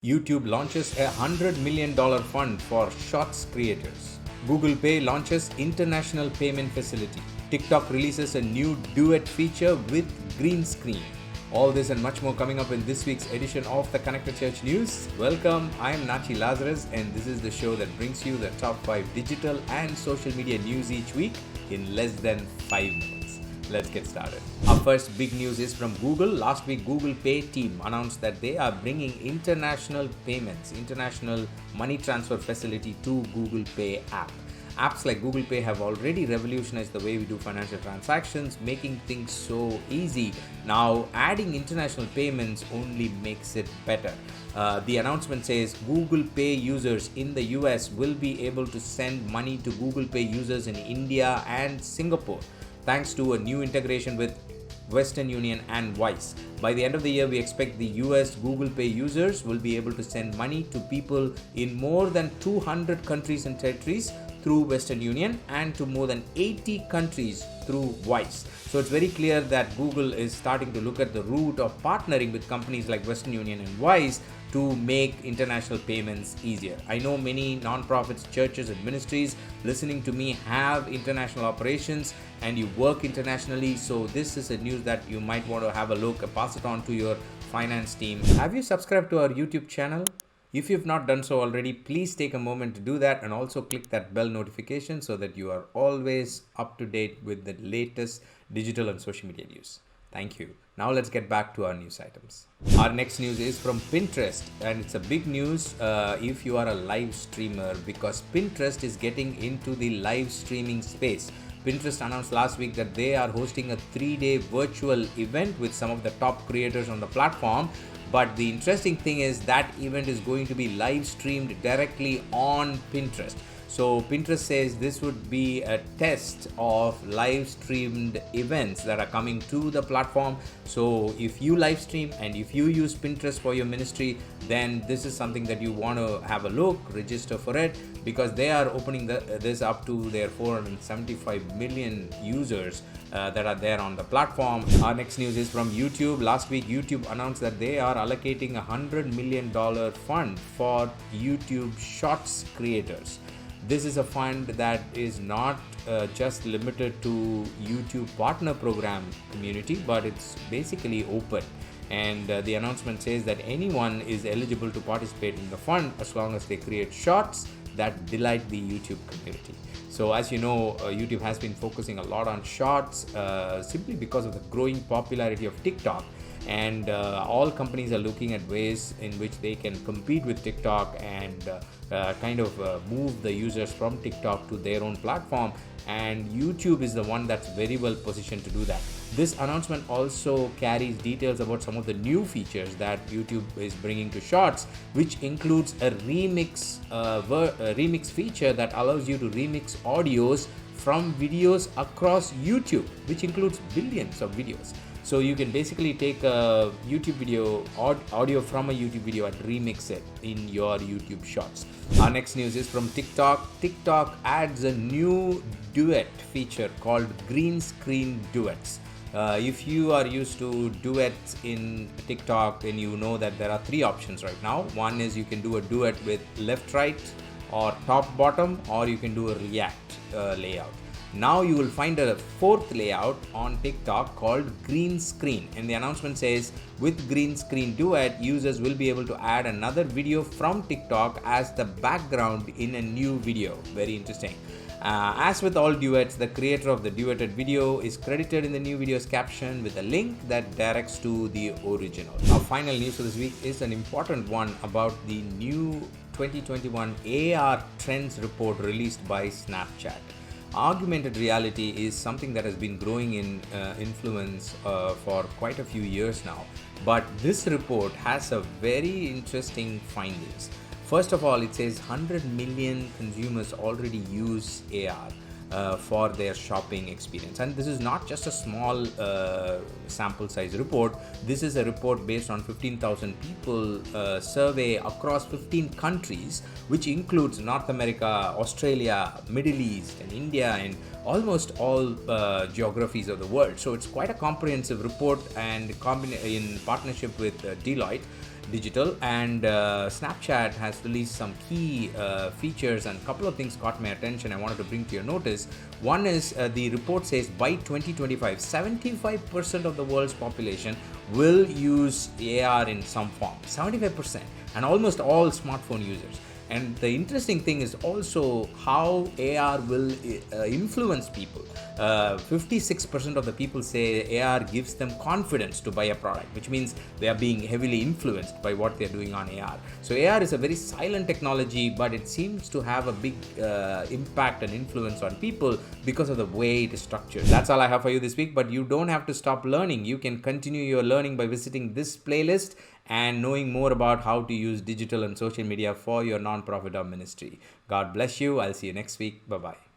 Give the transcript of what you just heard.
YouTube launches a $100 million fund for Shorts creators. Google Pay launches international payment facility. TikTok releases a new duet feature with Green Screen. All this and much more coming up in this week's edition of the Connected Church News. Welcome, I am Natchi Lazarus, and this is the show that brings you the top 5 digital and social media news each week in less than 5 minutes. Let's get started. Our first big news is from Google. Last week, Google Pay team announced that they are bringing international payments, international money transfer facility to Google Pay app. Apps like Google Pay have already revolutionized the way we do financial transactions, making things so easy. Now, adding international payments only makes it better. The announcement says Google Pay users in the US will be able to send money to Google Pay users in India and Singapore, thanks to a new integration with Western Union and Wise. By the end of the year, we expect the US Google Pay users will be able to send money to people in more than 200 countries and territories through Western Union and to more than 80 countries through Wise. So it's very clear that Google is starting to look at the route of partnering with companies like Western Union and Wise to make international payments easier. I know many nonprofits, churches, and ministries listening to me have international operations and you work internationally. So this is a news that you might want to have a look, pass it on to your finance team. Have you subscribed to our YouTube channel? If you've not done so already, please take a moment to do that and also click that bell notification so that you are always up to date with the latest digital and social media news. Thank you. Now let's get back to our news items. Our next news is from Pinterest, and it's a big news if you are a live streamer, because Pinterest is getting into the live streaming space. Pinterest announced last week that they are hosting a 3-day virtual event with some of the top creators on the platform. But the interesting thing is that event is going to be live streamed directly on Pinterest. So Pinterest says this would be a test of live streamed events that are coming to the platform. So if you live stream and if you use Pinterest for your ministry, then this is something that you want to have a look, register for it, because they are opening this up to their 475 million users that are there on the platform. Our next news is from YouTube. Last week, YouTube announced that they are allocating a $100 million fund for YouTube Shorts creators. This is a fund that is not just limited to YouTube partner program community, but it's basically open. And the announcement says that anyone is eligible to participate in the fund as long as they create shorts that delight the YouTube community. So as you know, YouTube has been focusing a lot on shorts simply because of the growing popularity of TikTok. And all companies are looking at ways in which they can compete with TikTok and move the users from TikTok to their own platform. And YouTube is the one that's very well positioned to do that. This announcement also carries details about some of the new features that YouTube is bringing to Shorts, which includes a remix feature that allows you to remix audios from videos across YouTube, which includes billions of videos. So you can basically take a YouTube video, audio from a YouTube video, and remix it in your YouTube Shorts. Our next news is from TikTok. TikTok adds a new duet feature called Green Screen Duets. If you are used to duets in TikTok, then you know that there are 3 options right now. One is you can do a duet with left-right or top-bottom, or you can do a react layout. Now you will find a 4th layout on TikTok called Green Screen, and the announcement says with Green Screen Duet, users will be able to add another video from TikTok as the background in a new video. Very interesting. As with all duets, the creator of the duetted video is credited in the new video's caption with a link that directs to the original. Our final news for this week is an important one about the new 2021 AR Trends report released by Snapchat. Augmented reality is something that has been growing in influence for quite a few years now. But this report has a very interesting findings. First of all, it says 100 million consumers already use AR for their shopping experience. And this is not just a small sample size report. This is a report based on 15,000 people survey across 15 countries, which includes North America, Australia, Middle East, and India, and almost all geographies of the world. So it's quite a comprehensive report, and in partnership with Deloitte. digital, and Snapchat has released some key features, and a couple of things caught my attention I wanted to bring to your notice. One is the report says by 2025, 75% of the world's population will use AR in some form. 75%, and almost all smartphone users. And the interesting thing is also how AR will influence people. 56% of the people say AR gives them confidence to buy a product, which means they are being heavily influenced by what they're doing on AR. So AR is a very silent technology, but it seems to have a big impact and influence on people because of the way it is structured. That's all I have for you this week, but you don't have to stop learning. You can continue your learning by visiting this playlist and knowing more about how to use digital and social media for your non-profit or ministry. God bless you. I'll see you next week. Bye-bye.